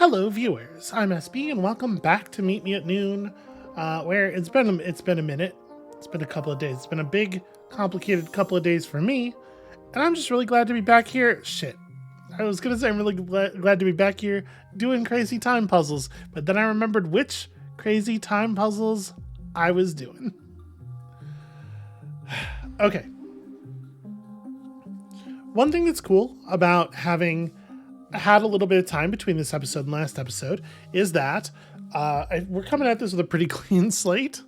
Hello, viewers. I'm SB, and welcome back to Meet Me at Noon, where it's been a minute. It's been a couple of days. It's been a big, complicated couple of days for me, and I'm just really glad to be back here. Shit, I was gonna say I'm really glad to be back here doing crazy time puzzles, but then I remembered which crazy time puzzles I was doing. Okay. One thing that's cool about having had a little bit of time between this episode and last episode is that we're coming at this with a pretty clean slate.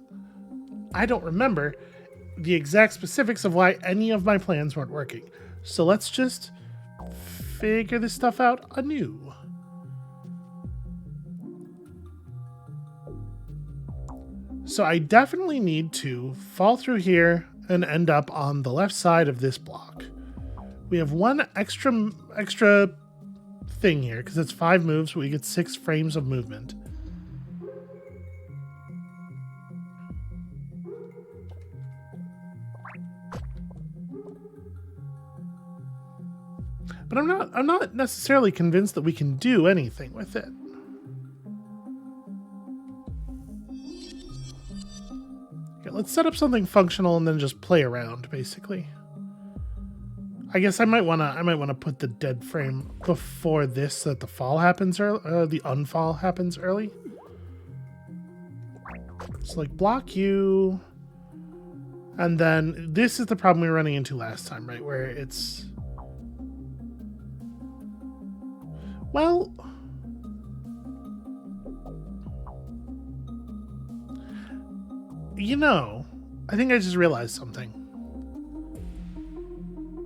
I don't remember the exact specifics of why any of my plans weren't working. So let's just figure this stuff out anew. So I definitely need to fall through here and end up on the left side of this block. We have one extra thing here because it's 5 moves, but we get 6 frames of movement. But I'm not necessarily convinced that we can do anything with it. Okay, let's set up something functional and then just play around, basically. I guess I might wanna put the dead frame before this so that the fall happens early, the unfall happens early. So like block you, and then this is the problem we were running into last time, right? Where it's, well, you know, I think I just realized something.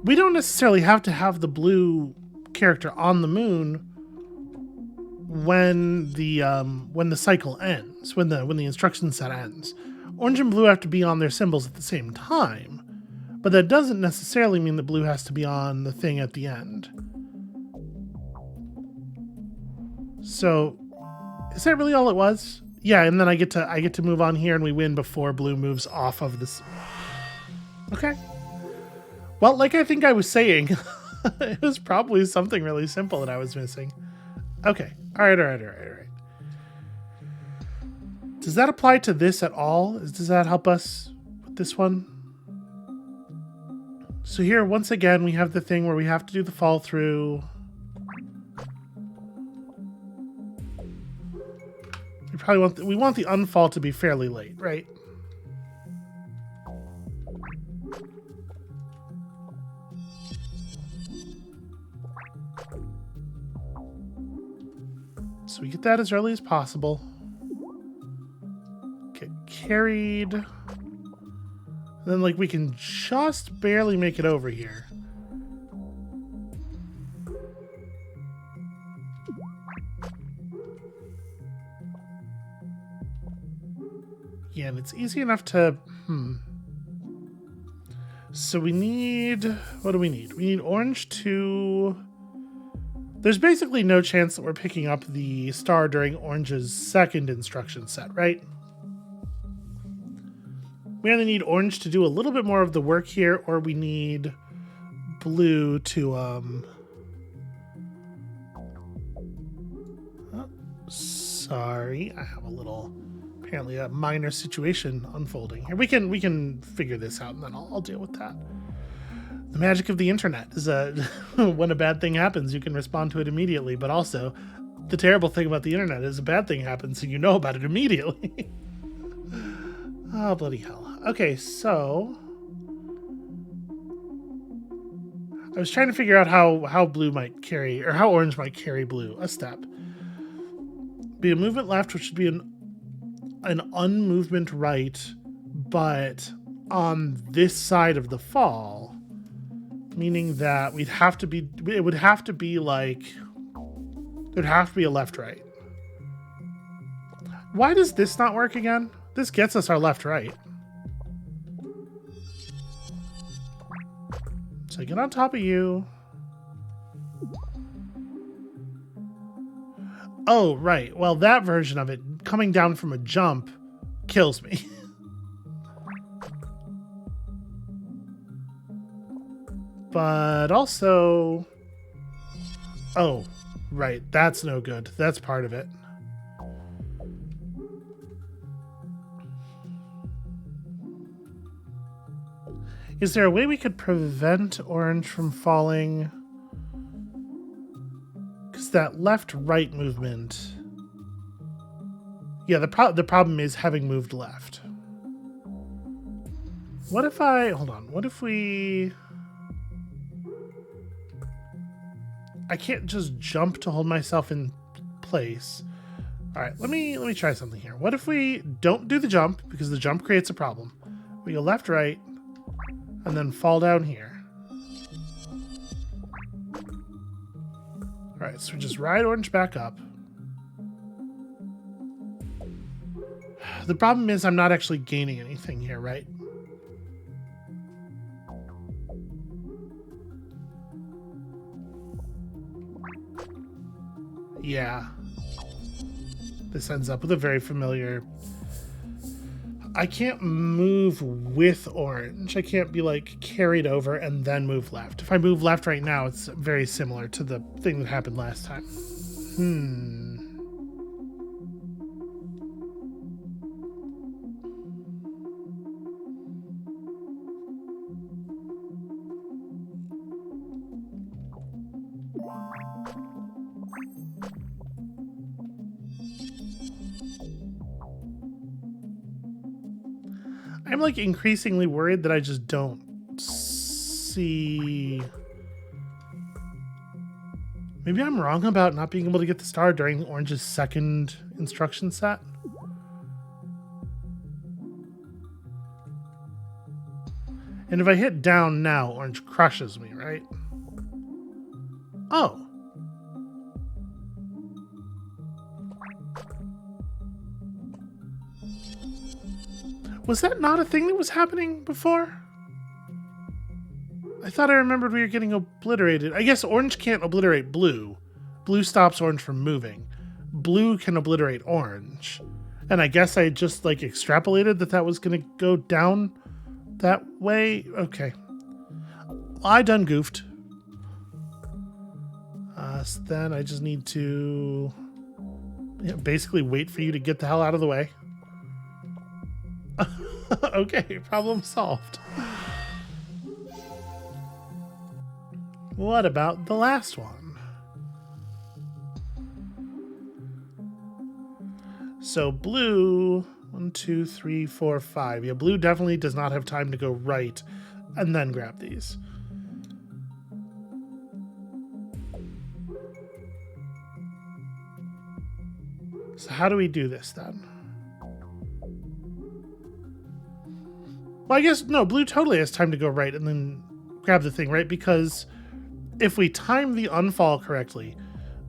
We don't necessarily have to have the blue character on the moon when the cycle ends, when the instruction set ends. Orange and blue have to be on their symbols at the same time, but that doesn't necessarily mean that blue has to be on the thing at the end. So, is that really all it was? Yeah, and then I get to move on here and we win before blue moves off of this. Okay. Well, like I think I was saying, it was probably something really simple that I was missing. Okay. All right. Does that apply to this at all? Does that help us with this one? So here, once again, we have the thing where we have to do the fall through. We want the unfall to be fairly late, right? So we get that as early as possible. Get carried. And then, like, we can just barely make it over here. Yeah, and it's easy enough to... So we need... What do we need? We need orange to... There's basically no chance that we're picking up the star during Orange's second instruction set, right? We either need orange to do a little bit more of the work here, or we need blue to, oh, sorry, I have a little, apparently a minor situation unfolding here. We can figure this out, and then I'll deal with that. The magic of the internet is when a bad thing happens, you can respond to it immediately. But also, the terrible thing about the internet is a bad thing happens and you know about it immediately. Oh, bloody hell. Okay, so... I was trying to figure out how blue might carry, or how orange might carry blue a step. Be a movement left, which would be an unmovement right, but on this side of the fall... Meaning that it would have to be like, there'd have to be a left-right. Why does this not work again? This gets us our left-right. So I get on top of you. Oh, right. Well, that version of it, coming down from a jump, kills me. But also... Oh, Right, that's no good. That's part of it. Is there a way we could prevent orange from falling? Because that left-right movement... Yeah, the problem is having moved left. What if I... Hold on. What if we... I can't just jump to hold myself in place. All right, let me try something here. What if we don't do the jump, because the jump creates a problem. We go left, right, and then fall down here. All right, so just ride orange back up. The problem is I'm not actually gaining anything here, right? Yeah. This ends up with a very familiar... I can't move with orange. I can't be like carried over and then move left. If I move left right now, it's very similar to the thing that happened last time. I'm like increasingly worried that I just don't see... Maybe I'm wrong about not being able to get the star during Orange's second instruction set. And if I hit down now, Orange crushes me, right? Oh. Was that not a thing that was happening before? I thought I remembered we were getting obliterated. I guess orange can't obliterate blue. Blue stops orange from moving. Blue can obliterate orange. And I guess I just like extrapolated that that was going to go down that way. Okay. I done goofed. So then I just need to basically wait for you to get the hell out of the way. Okay, problem solved. What about the last one? So blue, 1, 2, 3, 4, 5. Yeah, blue definitely does not have time to go right and then grab these. So how do we do this then? Well, I guess, no, blue totally has time to go right and then grab the thing, right? Because if we time the unfall correctly,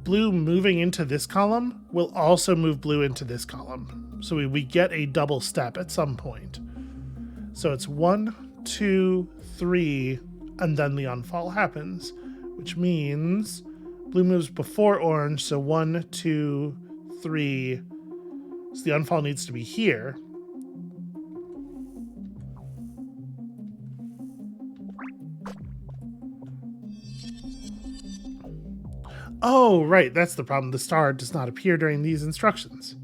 blue moving into this column will also move blue into this column. So we get a double step at some point. So it's 1, 2, 3, and then the unfall happens, which means blue moves before orange. So 1, 2, 3. So the unfall needs to be here. Oh, right, that's the problem. The star does not appear during these instructions.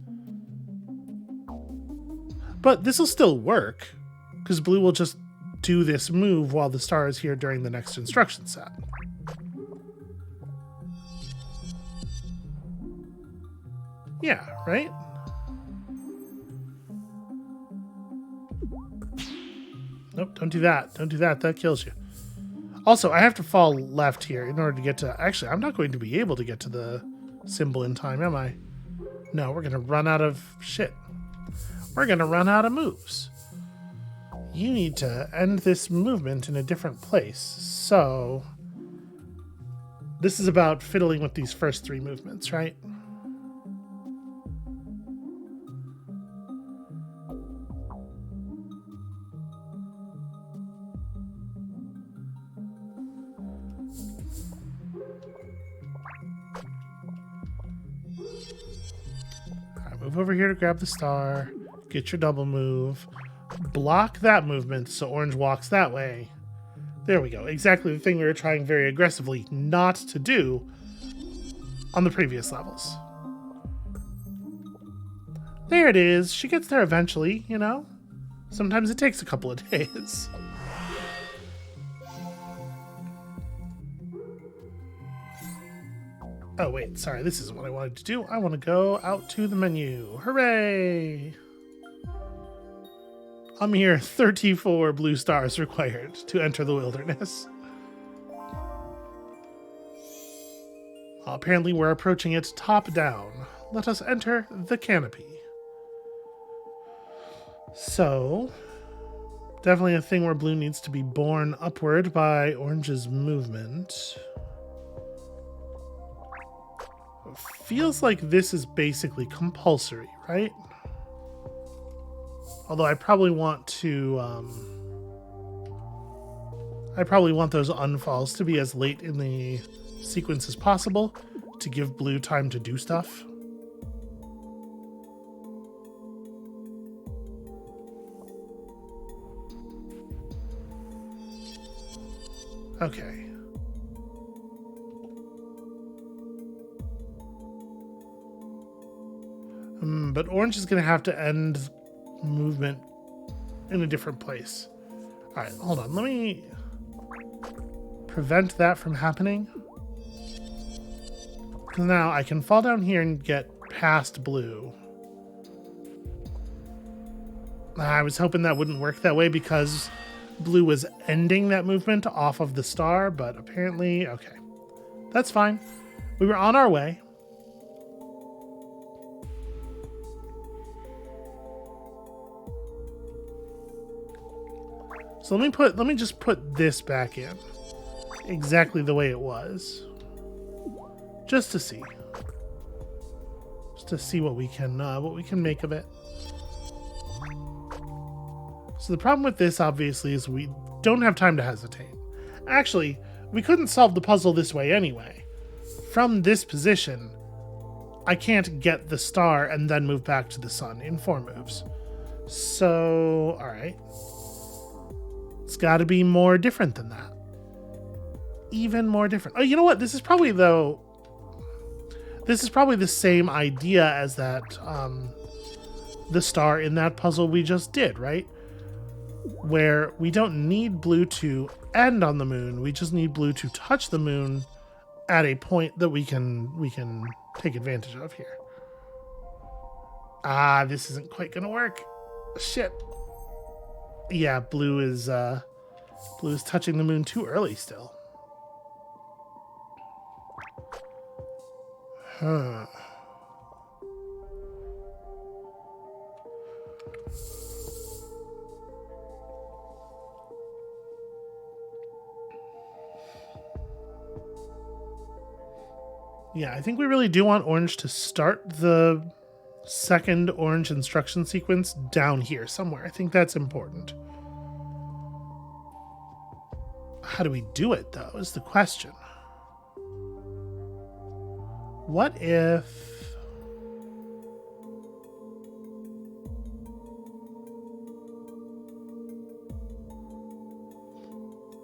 But this will still work, because blue will just do this move while the star is here during the next instruction set. Yeah, right? Nope, don't do that. Don't do that. That kills you. Also, I have to fall left here in order to get to... Actually, I'm not going to be able to get to the symbol in time, am I? No, we're going to run out of shit. We're going to run out of moves. You need to end this movement in a different place. So, this is about fiddling with these first 3 movements, right? Move over here to grab the star, get your double move, block that movement so orange walks that way. There we go. Exactly the thing we were trying very aggressively not to do on the previous levels. There it is. She gets there eventually, you know? Sometimes it takes a couple of days. Oh, wait, sorry, this isn't what I wanted to do. I want to go out to the menu. Hooray! I'm here, 34 blue stars required to enter the wilderness. Apparently we're approaching it top down. Let us enter the Canopy. So, definitely a thing where blue needs to be borne upward by orange's movement. Feels like this is basically compulsory, right? Although I probably want to, I probably want those unfalls to be as late in the sequence as possible to give blue time to do stuff. Okay. But orange is going to have to end movement in a different place. All right, hold on. Let me prevent that from happening. Because now I can fall down here and get past blue. I was hoping that wouldn't work that way because blue was ending that movement off of the star, but apparently, okay. That's fine. We were on our way. So let me just put this back in exactly the way it was. Just to see. Just to see what we can make of it. So the problem with this, obviously, is we don't have time to hesitate. Actually, we couldn't solve the puzzle this way anyway. From this position, I can't get the star and then move back to the sun in 4 moves. So, alright. It's got to be more different than that. Even more different. Oh, you know what? This is probably the same idea as that, the star in that puzzle we just did, right? Where we don't need blue to end on the moon. We just need blue to touch the moon at a point that we can take advantage of here. Ah, this isn't quite gonna work. Shit. Yeah, blue is touching the moon too early still. Huh. Yeah, I think we really do want orange to start the second orange instruction sequence down here somewhere. I think that's important. How do we do it, though, is the question. What if...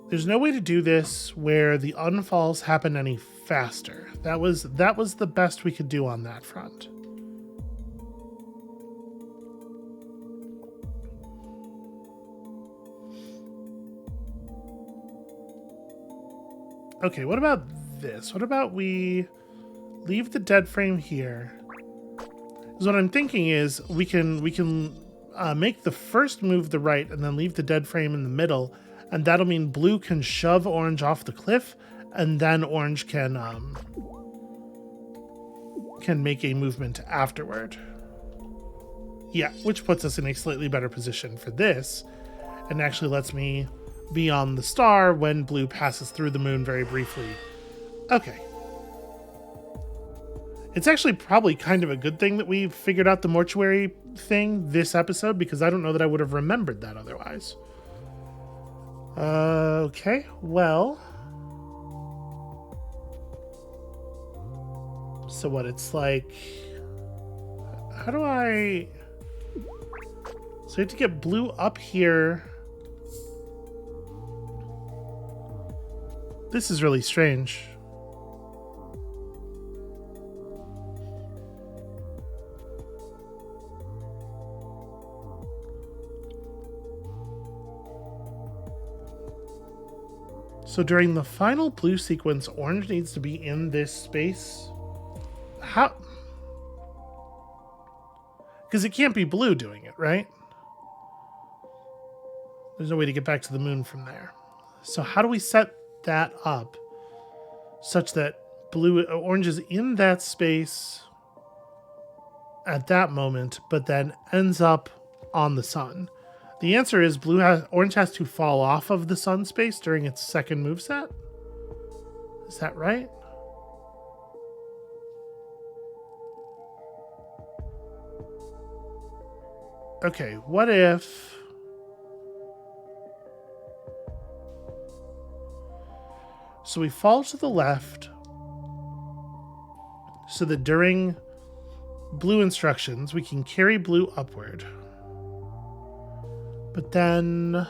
There's no way to do this where the unfalls happen any faster. That was the best we could do on that front. Okay, what about this? What about we leave the dead frame here? Because what I'm thinking is we can make the first move the right and then leave the dead frame in the middle, and that'll mean blue can shove orange off the cliff, and then orange can make a movement afterward. Yeah, which puts us in a slightly better position for this, and actually lets me be on the star when blue passes through the moon very briefly. Okay. It's actually probably kind of a good thing that we figured out the mortuary thing this episode, because I don't know that I would have remembered that otherwise. Okay, well... So what, it's like... How do I... So I have to get blue up here... This is really strange. So during the final blue sequence, orange needs to be in this space. How? Because it can't be blue doing it, right? There's no way to get back to the moon from there. So how do we set that up such that orange is in that space at that moment, but then ends up on the sun? The answer is orange has to fall off of the sun space during its second moveset. Is that right? Okay, what if... So we fall to the left so that during blue instructions, we can carry blue upward. But then...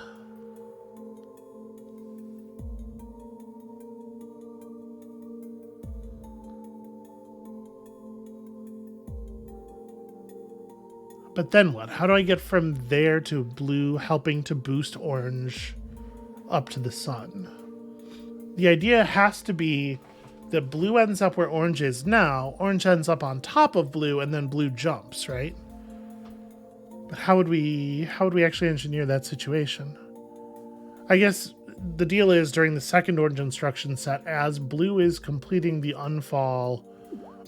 But then what? How do I get from there to blue helping to boost orange up to the sun? The idea has to be that blue ends up where orange is now, orange ends up on top of blue, and then blue jumps, right? But how would we actually engineer that situation? I guess the deal is during the second orange instruction set, as blue is completing the unfall,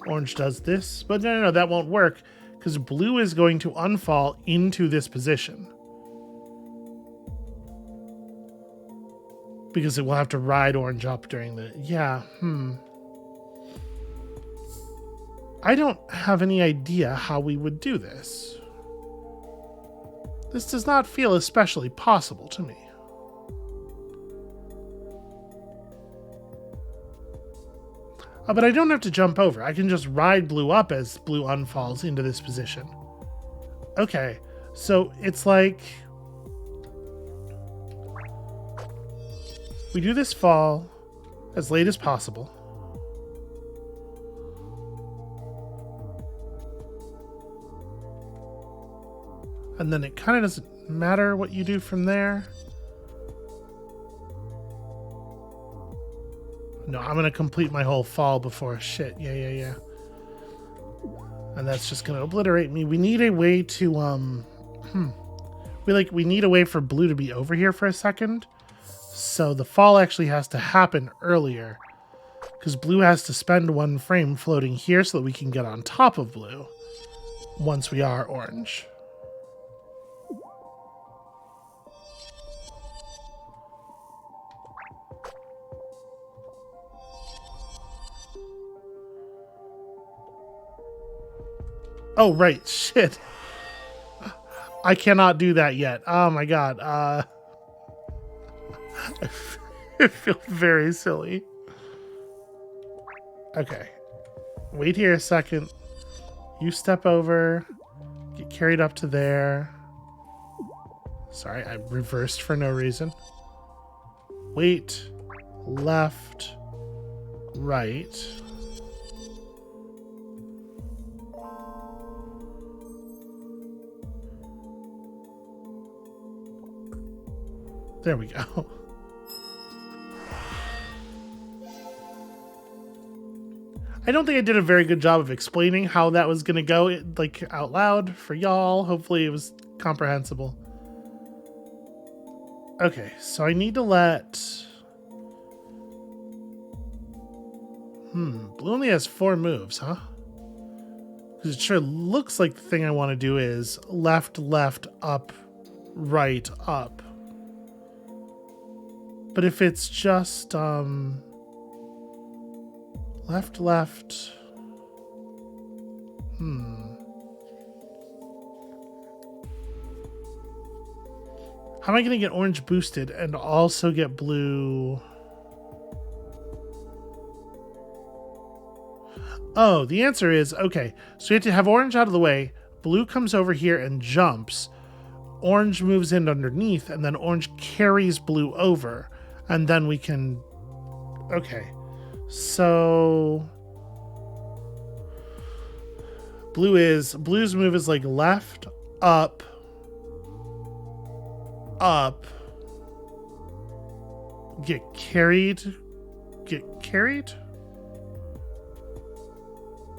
orange does this. But no, that won't work because blue is going to unfall into this position. Because it will have to ride orange up during the... Yeah, I don't have any idea how we would do this. This does not feel especially possible to me. But I don't have to jump over. I can just ride blue up as blue unfalls into this position. Okay, so it's like... We do this fall as late as possible. And then it kind of doesn't matter what you do from there. No, I'm going to complete my whole fall before shit. Yeah. And that's just going to obliterate me. We need a way to, we need a way for blue to be over here for a second. So the fall actually has to happen earlier because blue has to spend one frame floating here so that we can get on top of blue once we are orange. Oh, right. Shit. I cannot do that yet. Oh my god. I feel very silly. Okay. Wait here a second. You step over. Get carried up to there. Sorry, I reversed for no reason. Wait. Left. Right. There we go. I don't think I did a very good job of explaining how that was going to go, like, out loud for y'all. Hopefully it was comprehensible. Okay, so I need to let... Blue only has 4 moves, huh? Because it sure looks like the thing I want to do is left, up, right, up. But if it's just, left. How am I going to get orange boosted and also get blue? Oh, the answer is, okay, so you have to have orange out of the way. Blue comes over here and jumps. Orange moves in underneath, and then orange carries blue over. And then we can... Okay. So... Blue's move is like left, up, get carried. Get carried?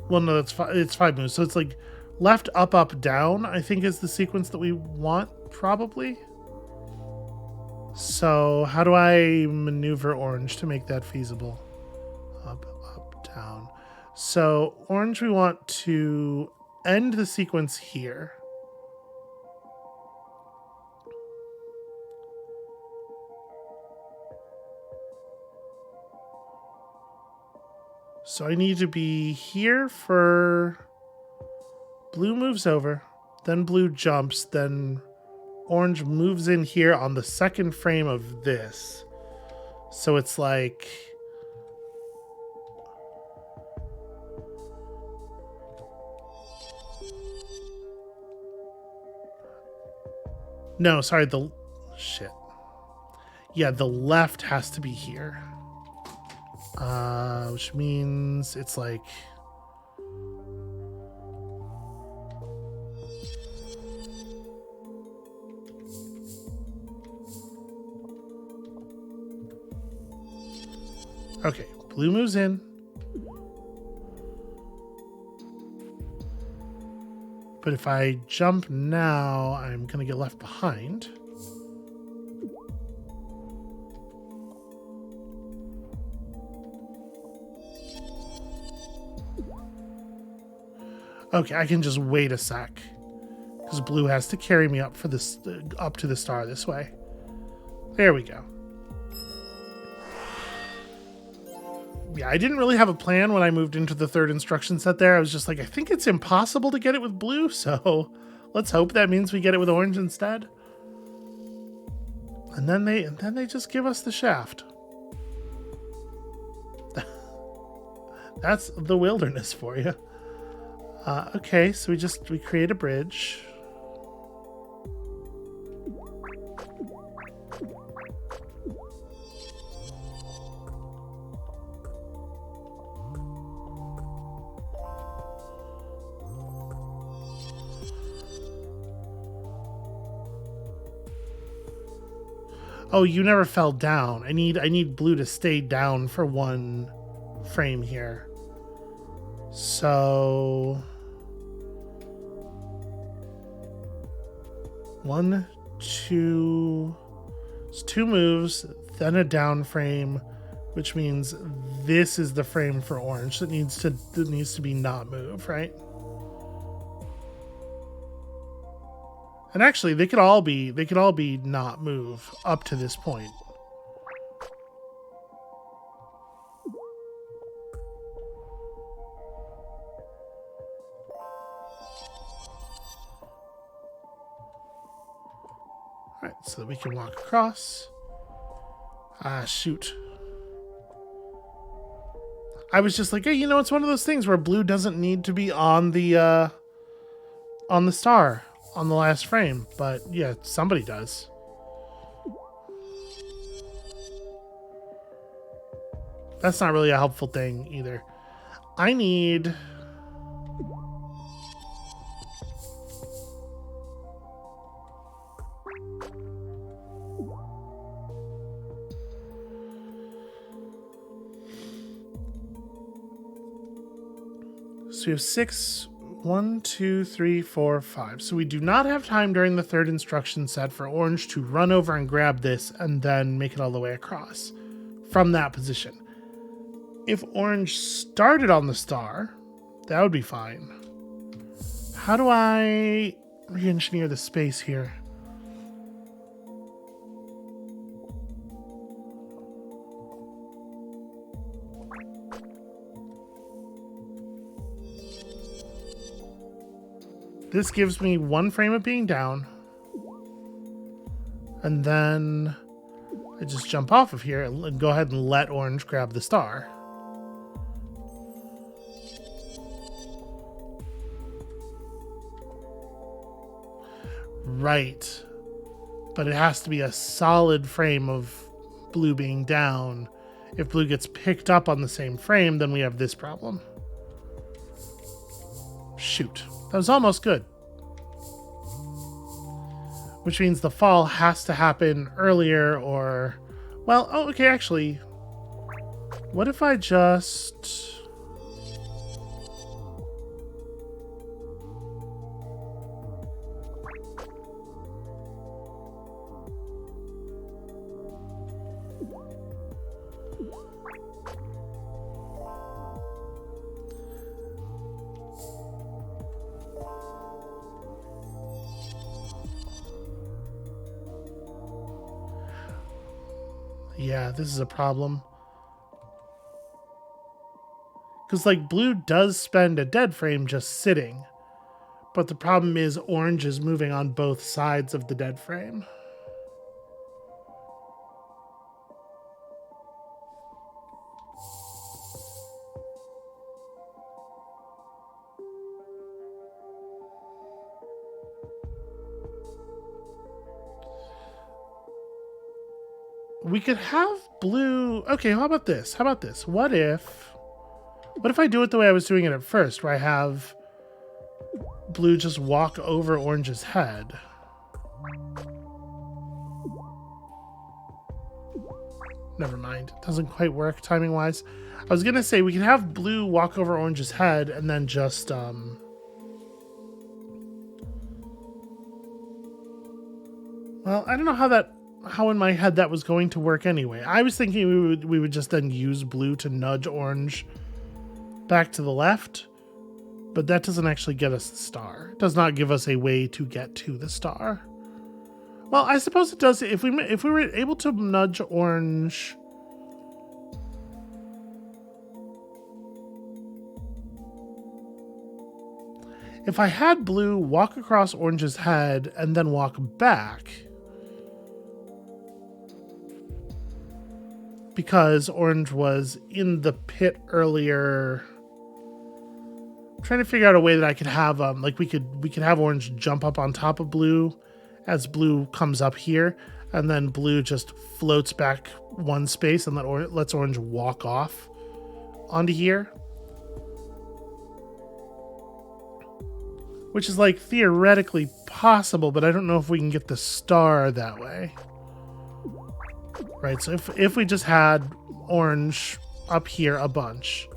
Well, no, it's 5 moves. So it's like left, up, up, down, I think is the sequence that we want, probably. So how do I maneuver orange to make that feasible? Up, up, down. So orange, we want to end the sequence here. So I need to be here for blue moves over, then blue jumps, then orange moves in here on the second frame of this. So it's like... No, sorry, the... Shit. Yeah, the left has to be here. Which means it's like... Okay, blue moves in. But if I jump now, I'm going to get left behind. Okay, I can just wait a sec. Because blue has to carry me up for this, up to the star this way. There we go. Yeah, I didn't really have a plan when I moved into the third instruction set there. I was just like, I think it's impossible to get it with blue, so let's hope that means we get it with orange instead. And then they just give us the shaft. That's the wilderness for you. Okay, so we create a bridge. Oh, you never fell down. I need blue to stay down for one frame here. So 1, 2, it's 2 moves, then a down frame, which means this is the frame for orange that needs to be not move, right? And actually, they could all be not move up to this point. All right, so that we can walk across. Shoot. I was just like, hey, you know, it's one of those things where blue doesn't need to be on the star on the last frame, but yeah, somebody does. That's not really a helpful thing either. I need... So we have 6, 1, 2, 3, 4, 5. So we do not have time during the third instruction set for orange to run over and grab this and then make it all the way across from that position. If orange started on the star, that would be fine. How do I re-engineer the space here? This gives me 1 frame of being down. And then I just jump off of here and go ahead and let orange grab the star. Right. But it has to be a solid frame of blue being down. If blue gets picked up on the same frame, then we have this problem. Shoot. That was almost good. Which means the fall has to happen earlier or Well, oh, okay, actually. What if I just... Yeah, this is a problem. Because, like, blue does spend a dead frame just sitting. But the problem is orange is moving on both sides of the dead frame. We could have blue... Okay, how about this? How about this? What if I do it the way I was doing it at first, where I have blue just walk over orange's head? Never mind. It doesn't quite work timing-wise. I was going to say we could have blue walk over orange's head and then just... Well, I don't know how in my head that was going to work anyway. I was thinking we would just then use blue to nudge orange back to the left, but that doesn't actually get us the star. It does not give us a way to get to the star. Well, I suppose it does if we were able to nudge orange. If I had blue walk across orange's head and then walk back, because orange was in the pit earlier. I'm trying to figure out a way that I could have like we could have orange jump up on top of blue as blue comes up here, and then blue just floats back one space and lets orange walk off onto here. Which is like theoretically possible, but I don't know if we can get the star that way. Right, so if we just had orange up here a bunch,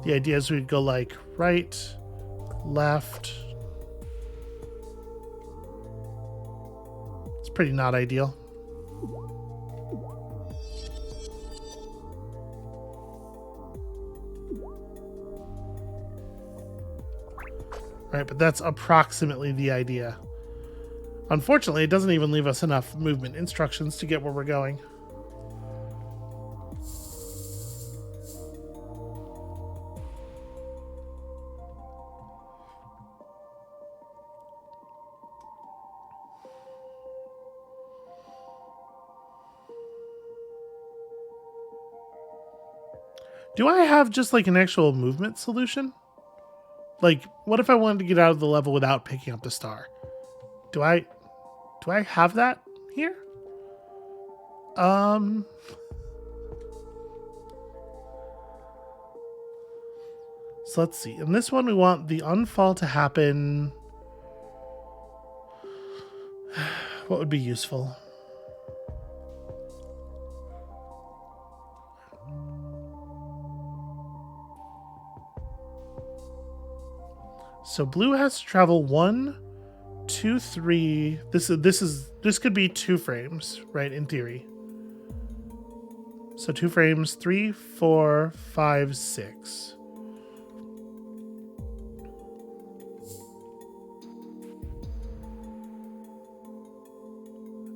the idea is we'd go like right, left. It's pretty not ideal. Right, but that's approximately the idea. Unfortunately, it doesn't even leave us enough movement instructions to get where we're going. Do I have just like an actual movement solution? Like, what if I wanted to get out of the level without picking up the star? Do I have that here? So let's see. In this one, we want the unfall to happen. What would be useful? So blue has to travel 1, 2, 3. This could be 2 frames, right? In theory. So 2 frames, 3, 4, 5, 6.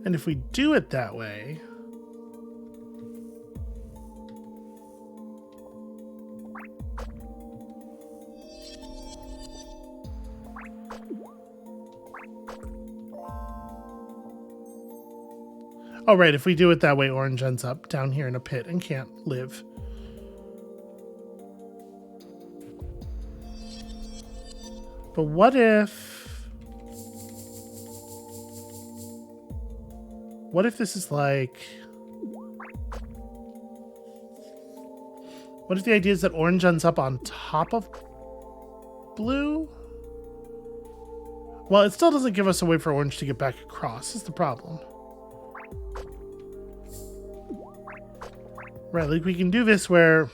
And if we do it that way, oh, right. If we do it that way, orange ends up down here in a pit and can't live. But what if this is like... What if the idea is that orange ends up on top of blue? Well, it still doesn't give us a way for orange to get back across. Is the problem. Right, like we can do this where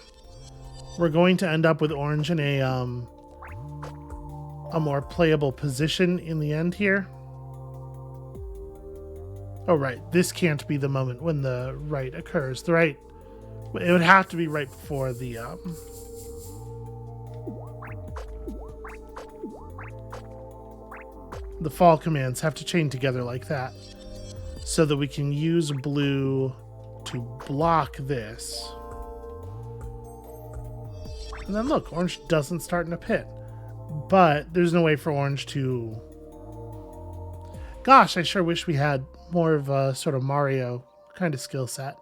we're going to end up with orange in a more playable position in the end here. Oh, right. This can't be the moment when the right occurs. The right... It would have to be right before the... The fall commands have to chain together like that. So that we can use blue to block this. And then look, orange doesn't start in a pit. But there's no way for orange to... Gosh, I sure wish we had more of a sort of Mario kind of skill set.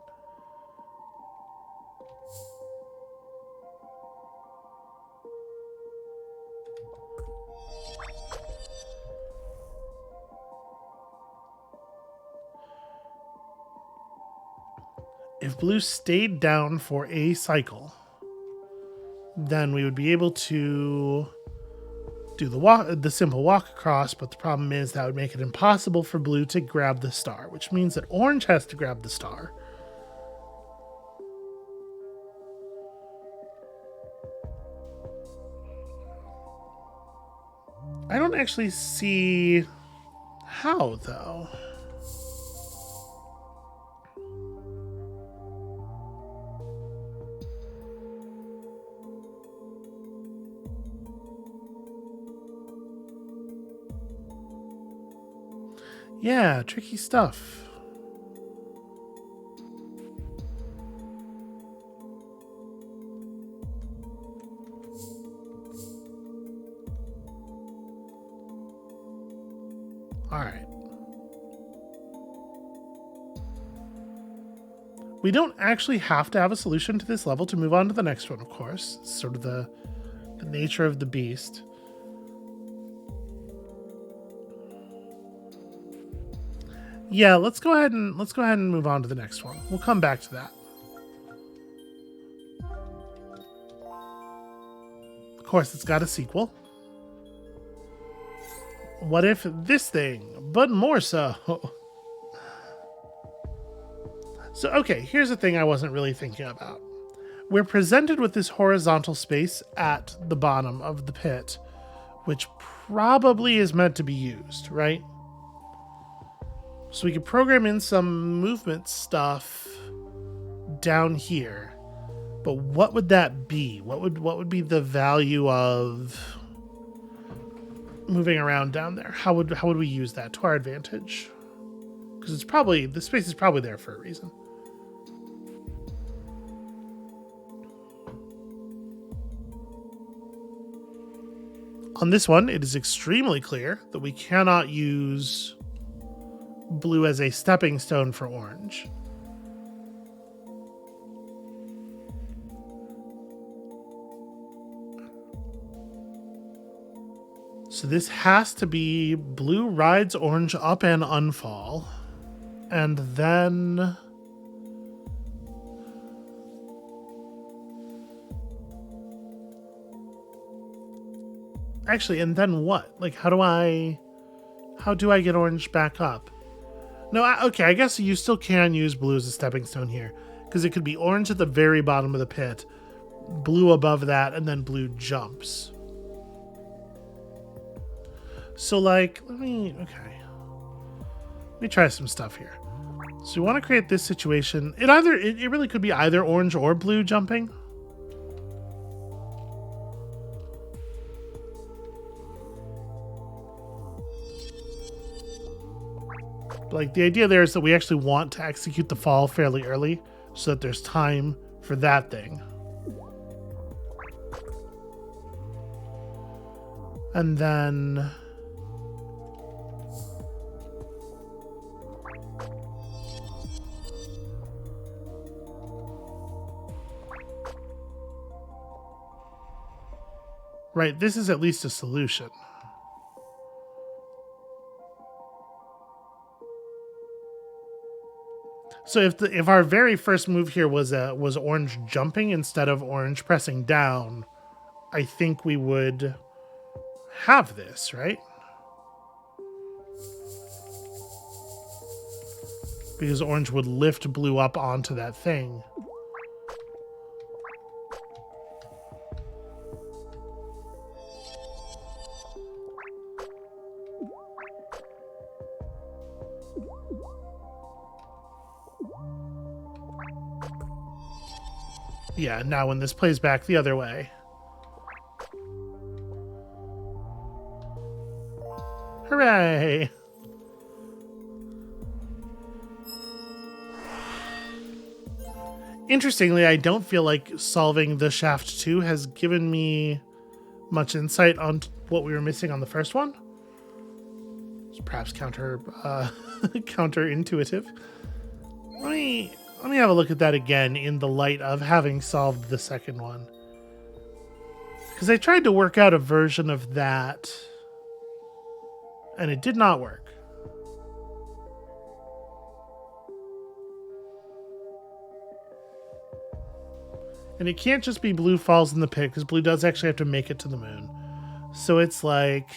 If blue stayed down for a cycle, then we would be able to do the simple walk across, but the problem is that would make it impossible for blue to grab the star, which means that orange has to grab the star. I don't actually see how, though. Yeah, tricky stuff. All right. We don't actually have to have a solution to this level to move on to the next one, of course. It's sort of the nature of the beast. Yeah, let's go ahead and move on to the next one. We'll come back to that. Of course, it's got a sequel. What if this thing, but more so? So, okay, here's the thing I wasn't really thinking about. We're presented with this horizontal space at the bottom of the pit, which probably is meant to be used, right? So we could program in some movement stuff down here. But what would that be? What would be the value of moving around down there? How would we use that to our advantage? Because it's probably, the space is probably there for a reason. On this one, it is extremely clear that we cannot use blue as a stepping stone for orange. So this has to be blue rides orange up and unfall. And then... Actually, and then what? Like, how do I get orange back up? No, okay, I guess you still can use blue as a stepping stone here. Because it could be orange at the very bottom of the pit, blue above that, and then blue jumps. So, like, let me try some stuff here. So we want to create this situation. It really could be either orange or blue jumping. Like, the idea there is that we actually want to execute the fall fairly early so that there's time for that thing. And then... Right, this is at least a solution. So if our very first move here was orange jumping instead of orange pressing down, I think we would have this, right? Because orange would lift blue up onto that thing. Yeah, now when this plays back the other way. Hooray! Interestingly, I don't feel like solving the Shaft 2 has given me much insight on what we were missing on the first one. It's perhaps counterintuitive. Let me have a look at that again in the light of having solved the second one. Because I tried to work out a version of that, and it did not work. And it can't just be blue falls in the pit, because blue does actually have to make it to the moon. So it's like,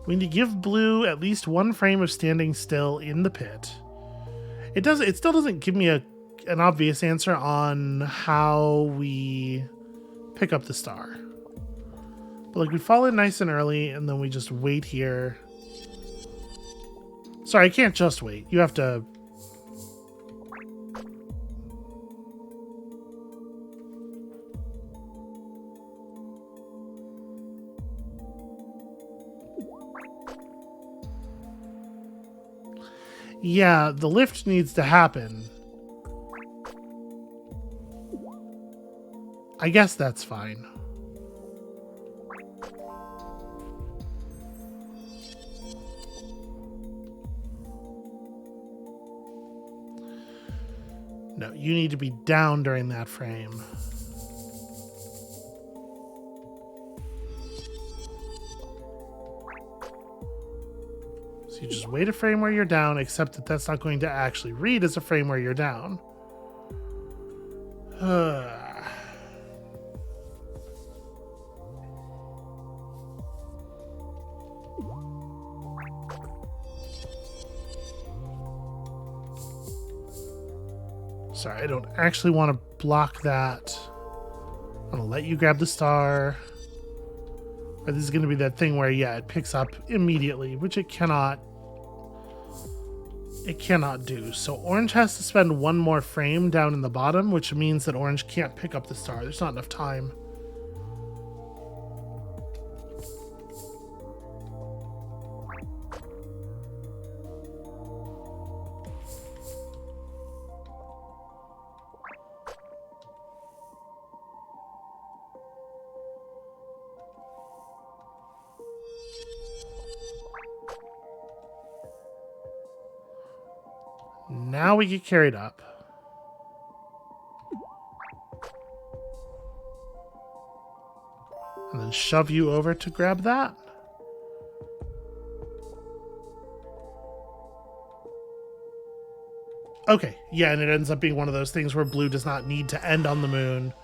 we need to give blue at least one frame of standing still in the pit. It still doesn't give me an obvious answer on how we pick up the star. But like, we fall in nice and early, and then we just wait here. Sorry, I can't just wait. You have to... Yeah, the lift needs to happen. I guess that's fine. No, you need to be down during that frame. So you just wait a frame where you're down, except that that's not going to actually read as a frame where you're down. Sorry, I don't actually want to block that. I'm going to let you grab the star. Or this is going to be that thing where, yeah, it picks up immediately, which it cannot. It cannot do. So orange has to spend one more frame down in the bottom, which means that orange can't pick up the star. There's not enough time. Now we get carried up. And then shove you over to grab that. Okay, yeah, and it ends up being one of those things where blue does not need to end on the moon.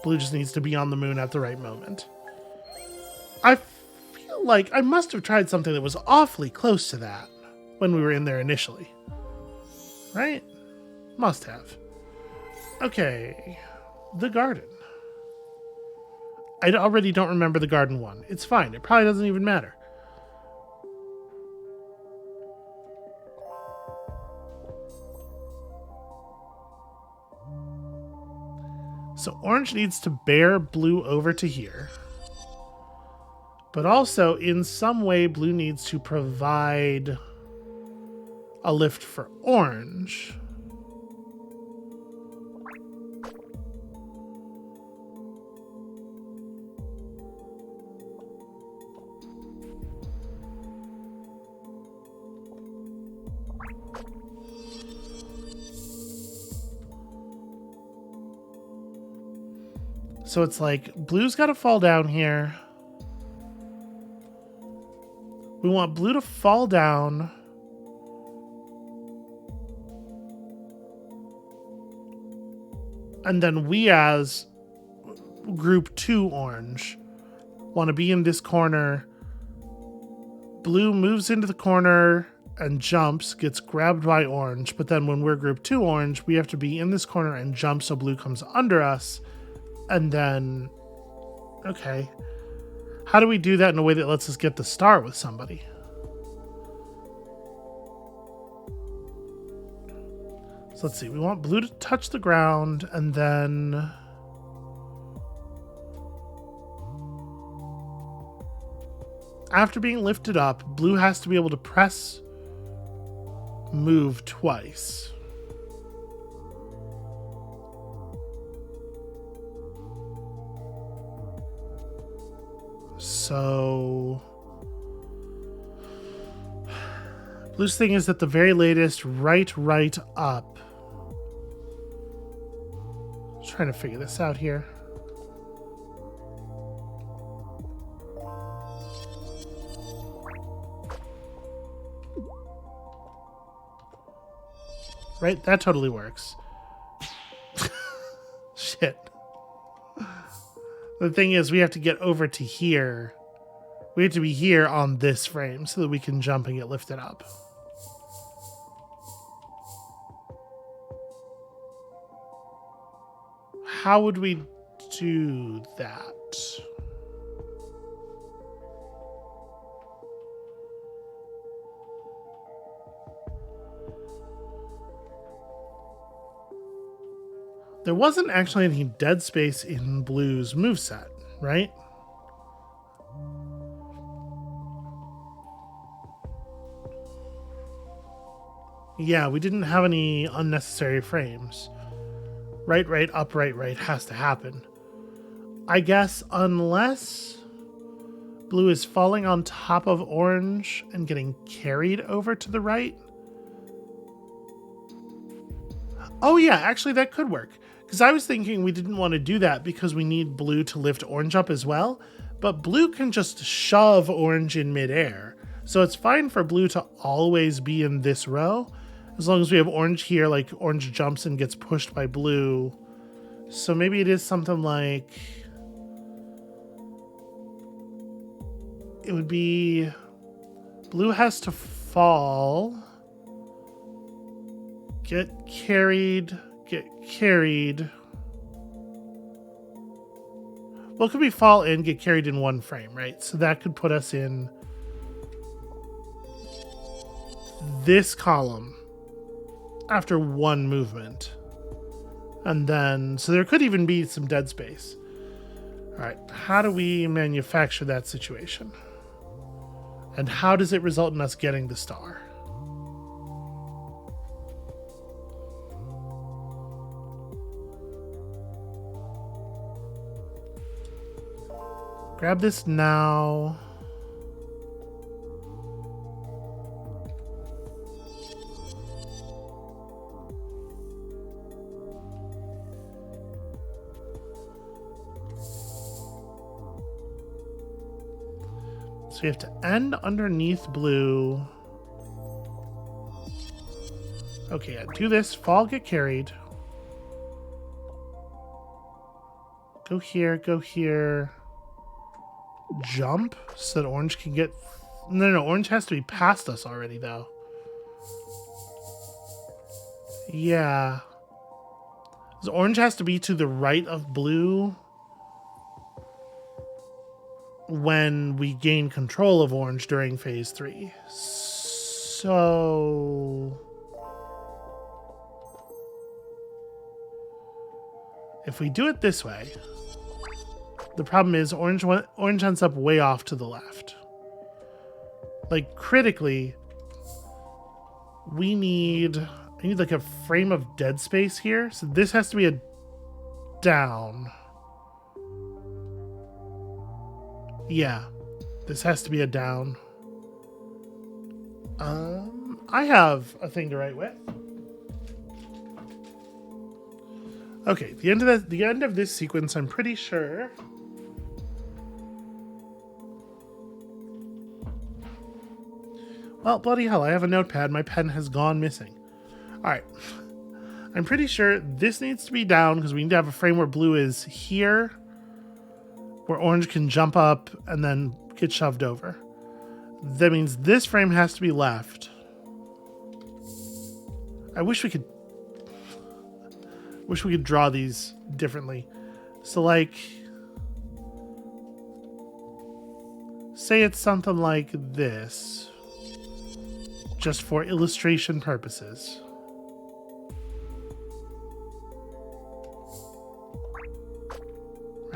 Blue just needs to be on the moon at the right moment. I feel like I must have tried something that was awfully close to that when we were in there initially. Right? Must have. Okay. The garden. I already don't remember the garden one. It's fine. It probably doesn't even matter. So orange needs to bear blue over to here. But also, in some way, blue needs to provide a lift for orange. So it's like blue's got to fall down here. We want blue to fall down. And then we, as group 2 orange, want to be in this corner. Blue moves into the corner and jumps, gets grabbed by orange. But then when we're group 2 orange, we have to be in this corner and jump so blue comes under us. And then, okay. How do we do that in a way that lets us get the star with somebody? So let's see. We want blue to touch the ground, and then after being lifted up, blue has to be able to press move twice. So blue's thing is at the very latest, right up. Just trying to figure this out here. Right? That totally works. Shit. The thing is, we have to get over to here. We have to be here on this frame so that we can jump and get lifted up. How would we do that? There wasn't actually any dead space in Blue's moveset, right? Yeah, we didn't have any unnecessary frames. Right, up, right has to happen. I guess unless blue is falling on top of orange and getting carried over to the right. Oh yeah, actually that could work. Because I was thinking we didn't want to do that because we need blue to lift orange up as well. But blue can just shove orange in midair. So it's fine for blue to always be in this row. As long as we have orange here, like orange jumps and gets pushed by blue. So maybe it is something like... It would be... Blue has to fall. Get carried. Well, it could be fall in, get carried in one frame, right? So that could put us in this column after one movement. And then, so there could even be some dead space. All right, how do we manufacture that situation? And how does it result in us getting the star? Grab this now. So we have to end underneath blue. Okay, yeah, do this. Fall, get carried. Go here. Jump so that orange can get... No, orange has to be past us already, though. Yeah. So orange has to be to the right of blue when we gain control of orange during phase 3. So... if we do it this way... The problem is orange ends up way off to the left. Like, critically, I need like a frame of dead space here. So this has to be a down. Yeah, this has to be a down. I have a thing to write with. Okay, the end of this sequence, I'm pretty sure. Well, bloody hell, I have a notepad. My pen has gone missing. All right. I'm pretty sure this needs to be down because we need to have a frame where blue is here, where orange can jump up and then get shoved over. That means this frame has to be left. I wish we could draw these differently. So, like, say it's something like this. Just for illustration purposes.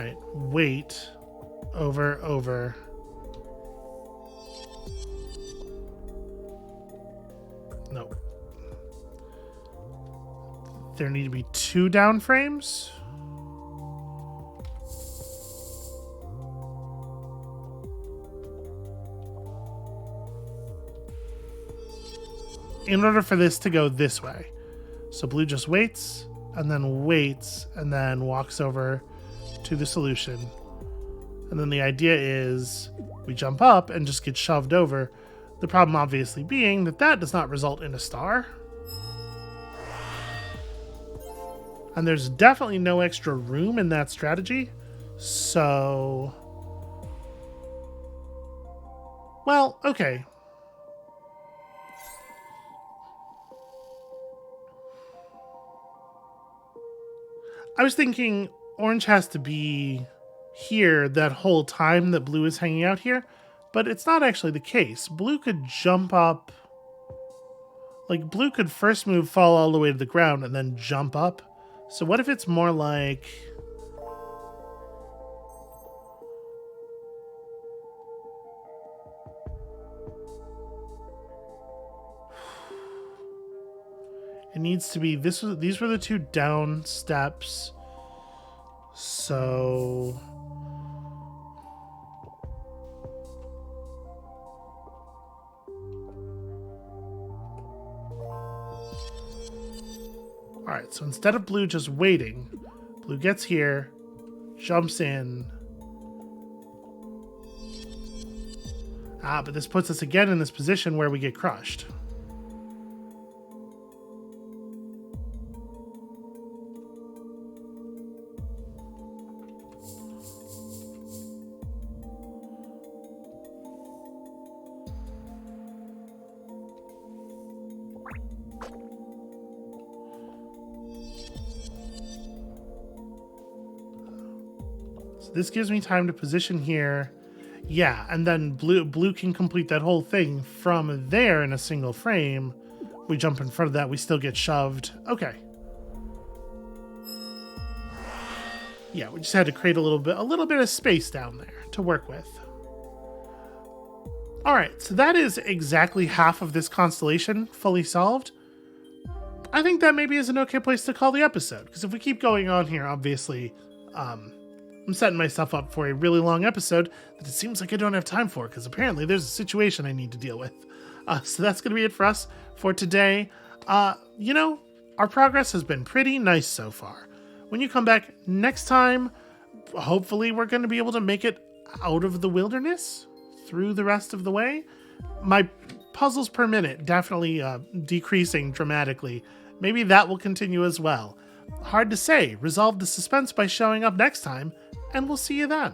Right. Wait. Over. No. There need to be 2 down frames. In order for this to go this way. So blue just waits, and then walks over to the solution. And then the idea is we jump up and just get shoved over. The problem obviously being that does not result in a star. And there's definitely no extra room in that strategy. So... well, okay. I was thinking orange has to be here that whole time that blue is hanging out here, but it's not actually the case. Blue could jump up, like blue could first move, fall all the way to the ground, and then jump up. So what if it's more like... it needs to be this. These were the 2 down steps. So all right, so instead of blue just waiting, blue gets here, jumps in. But this puts us again in this position where we get crushed. This gives me time to position here. Yeah, and then blue can complete that whole thing from there in a single frame. We jump in front of that, we still get shoved. Okay. Yeah, we just had to create a little bit of space down there to work with. All right, so that is exactly half of this constellation fully solved. I think that maybe is an okay place to call the episode, because if we keep going on here, obviously, I'm setting myself up for a really long episode that it seems like I don't have time for, because apparently there's a situation I need to deal with. So that's going to be it for us for today. You know, our progress has been pretty nice so far. When you come back next time, hopefully we're going to be able to make it out of the wilderness through the rest of the way. My puzzles per minute definitely decreasing dramatically. Maybe that will continue as well. Hard to say. Resolve the suspense by showing up next time, and we'll see you then.